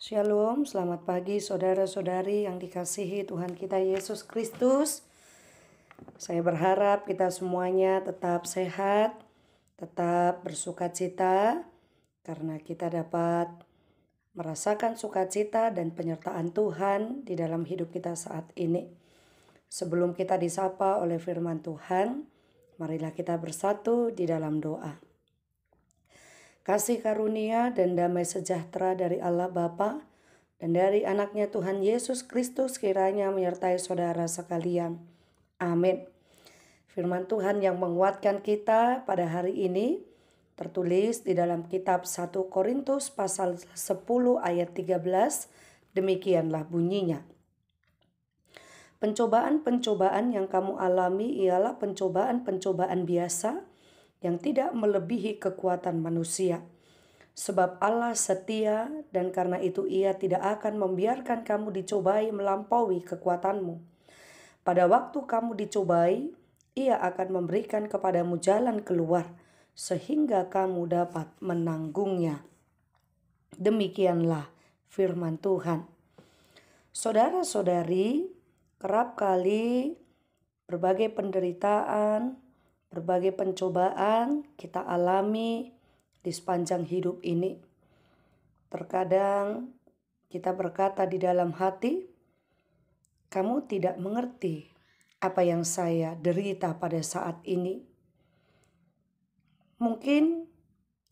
Shalom, selamat pagi saudara-saudari yang dikasihi Tuhan kita Yesus Kristus. Saya berharap kita semuanya tetap sehat, tetap bersukacita, karena kita dapat merasakan sukacita dan penyertaan Tuhan di dalam hidup kita saat ini. Sebelum kita disapa oleh firman Tuhan, marilah kita bersatu di dalam doa. Kasih karunia dan damai sejahtera dari Allah Bapa dan dari anaknya Tuhan Yesus Kristus kiranya menyertai saudara sekalian. Amin. Firman Tuhan yang menguatkan kita pada hari ini tertulis di dalam kitab 1 Korintus pasal 10 ayat 13. Demikianlah bunyinya. Pencobaan-pencobaan yang kamu alami ialah pencobaan-pencobaan biasa yang tidak melebihi kekuatan manusia. Sebab Allah setia dan karena itu Ia tidak akan membiarkan kamu dicobai melampaui kekuatanmu. Pada waktu kamu dicobai, Ia akan memberikan kepadamu jalan keluar sehingga kamu dapat menanggungnya. Demikianlah firman Tuhan. Saudara-saudari, kerap kali berbagai penderitaan, berbagai pencobaan kita alami di sepanjang hidup ini. Terkadang kita berkata di dalam hati, kamu tidak mengerti apa yang saya derita pada saat ini. Mungkin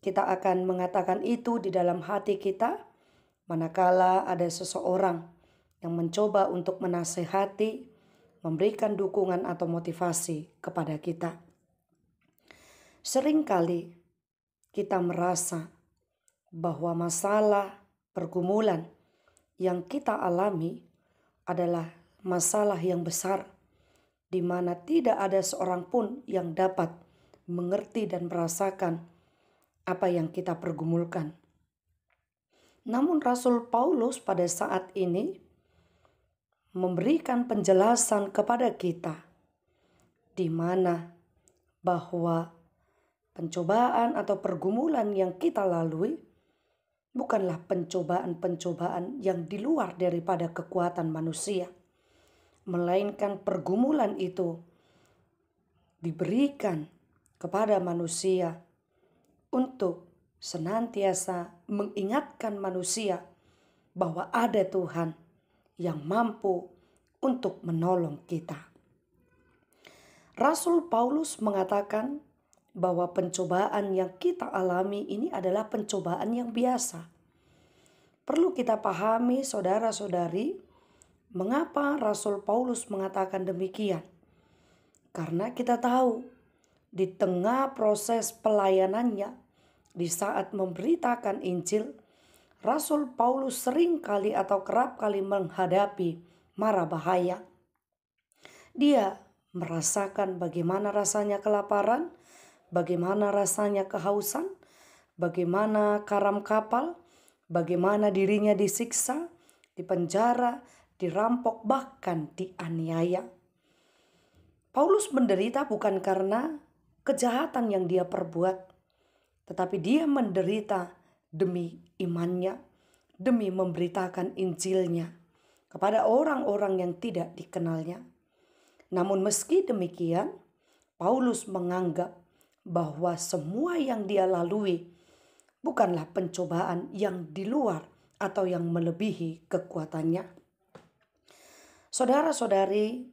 kita akan mengatakan itu di dalam hati kita, manakala ada seseorang yang mencoba untuk menasehati, memberikan dukungan atau motivasi kepada kita. Seringkali kita merasa bahwa masalah pergumulan yang kita alami adalah masalah yang besar, di mana tidak ada seorang pun yang dapat mengerti dan merasakan apa yang kita pergumulkan. Namun Rasul Paulus pada saat ini memberikan penjelasan kepada kita, di mana bahwa pencobaan atau pergumulan yang kita lalui bukanlah pencobaan-pencobaan yang di luar daripada kekuatan manusia, melainkan pergumulan itu diberikan kepada manusia untuk senantiasa mengingatkan manusia bahwa ada Tuhan yang mampu untuk menolong kita. Rasul Paulus mengatakan bahwa pencobaan yang kita alami ini adalah pencobaan yang biasa. Perlu kita pahami saudara-saudari, mengapa Rasul Paulus mengatakan demikian? Karena kita tahu di tengah proses pelayanannya, di saat memberitakan Injil, Rasul Paulus sering kali atau kerap kali menghadapi mara bahaya. Dia merasakan bagaimana rasanya kelaparan, bagaimana rasanya kehausan, bagaimana karam kapal, bagaimana dirinya disiksa, dipenjara, dirampok, bahkan dianiaya. Paulus menderita bukan karena kejahatan yang dia perbuat, tetapi dia menderita demi imannya, demi memberitakan Injilnya kepada orang-orang yang tidak dikenalnya. Namun meski demikian, Paulus menganggap bahwa semua yang dia lalui bukanlah pencobaan yang di luar atau yang melebihi kekuatannya. Saudara-saudari,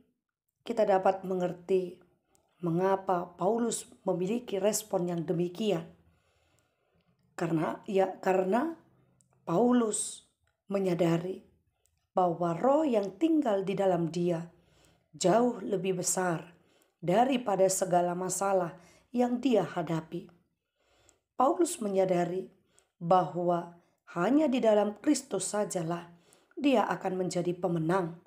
kita dapat mengerti mengapa Paulus memiliki respon yang demikian. Karena Paulus menyadari bahwa roh yang tinggal di dalam dia jauh lebih besar daripada segala masalah yang dia hadapi. Paulus menyadari bahwa hanya di dalam Kristus sajalah dia akan menjadi pemenang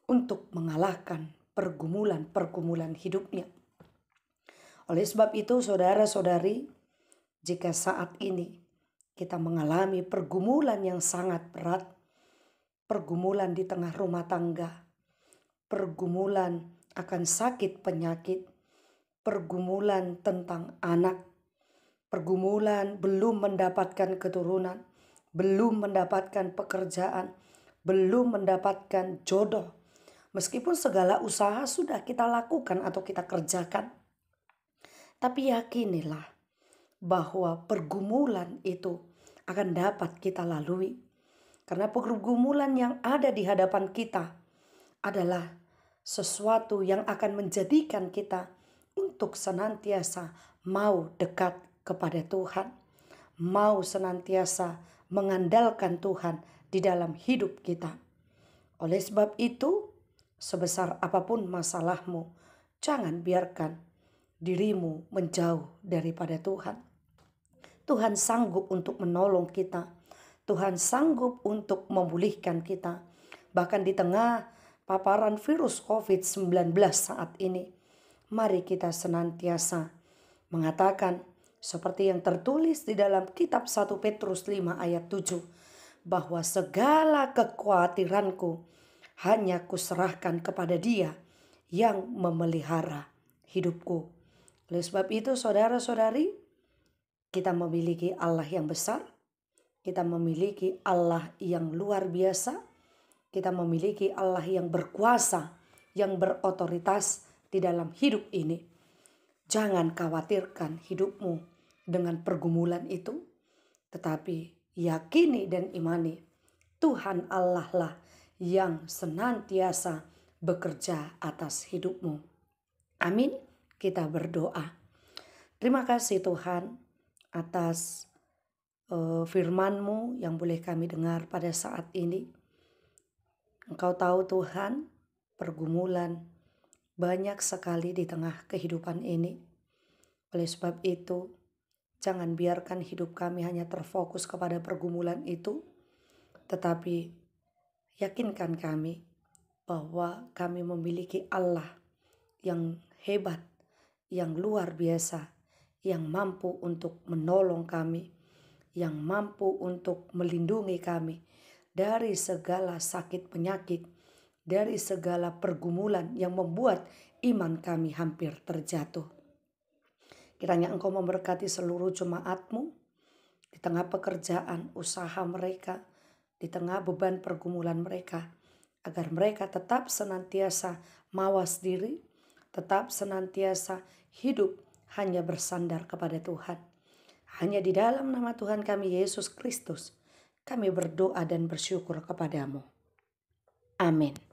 untuk mengalahkan pergumulan-pergumulan hidupnya. Oleh sebab itu, saudara-saudari, jika saat ini kita mengalami pergumulan yang sangat berat, pergumulan di tengah rumah tangga, pergumulan akan sakit penyakit, pergumulan tentang anak, pergumulan belum mendapatkan keturunan, belum mendapatkan pekerjaan, belum mendapatkan jodoh. Meskipun segala usaha sudah kita lakukan atau kita kerjakan, tapi yakinilah bahwa pergumulan itu akan dapat kita lalui. Karena pergumulan yang ada di hadapan kita adalah sesuatu yang akan menjadikan kita untuk senantiasa mau dekat kepada Tuhan, mau senantiasa mengandalkan Tuhan di dalam hidup kita. Oleh sebab itu, sebesar apapun masalahmu, jangan biarkan dirimu menjauh daripada Tuhan. Tuhan sanggup untuk menolong kita. Tuhan sanggup untuk memulihkan kita. Bahkan di tengah paparan virus COVID-19 saat ini, mari kita senantiasa mengatakan seperti yang tertulis di dalam kitab 1 Petrus 5 ayat 7, bahwa segala kekhawatiranku hanya kuserahkan kepada Dia yang memelihara hidupku. Oleh sebab itu saudara-saudari, kita memiliki Allah yang besar, kita memiliki Allah yang luar biasa, kita memiliki Allah yang berkuasa, yang berotoritas di dalam hidup ini. Jangan khawatirkan hidupmu dengan pergumulan itu, tetapi yakini dan imani Tuhan Allah lah yang senantiasa bekerja atas hidupmu. Amin. Kita berdoa. Terima kasih Tuhan atas firman-Mu yang boleh kami dengar pada saat ini. Engkau tahu Tuhan, pergumulan banyak sekali di tengah kehidupan ini. Oleh sebab itu, jangan biarkan hidup kami hanya terfokus kepada pergumulan itu, tetapi yakinkan kami bahwa kami memiliki Allah yang hebat, yang luar biasa, yang mampu untuk menolong kami, yang mampu untuk melindungi kami dari segala sakit penyakit, dari segala pergumulan yang membuat iman kami hampir terjatuh. Kiranya Engkau memberkati seluruh jemaat-Mu di tengah pekerjaan, usaha mereka, di tengah beban pergumulan mereka, agar mereka tetap senantiasa mawas diri, tetap senantiasa hidup hanya bersandar kepada Tuhan. Hanya di dalam nama Tuhan kami Yesus Kristus, kami berdoa dan bersyukur kepadamu. Amin.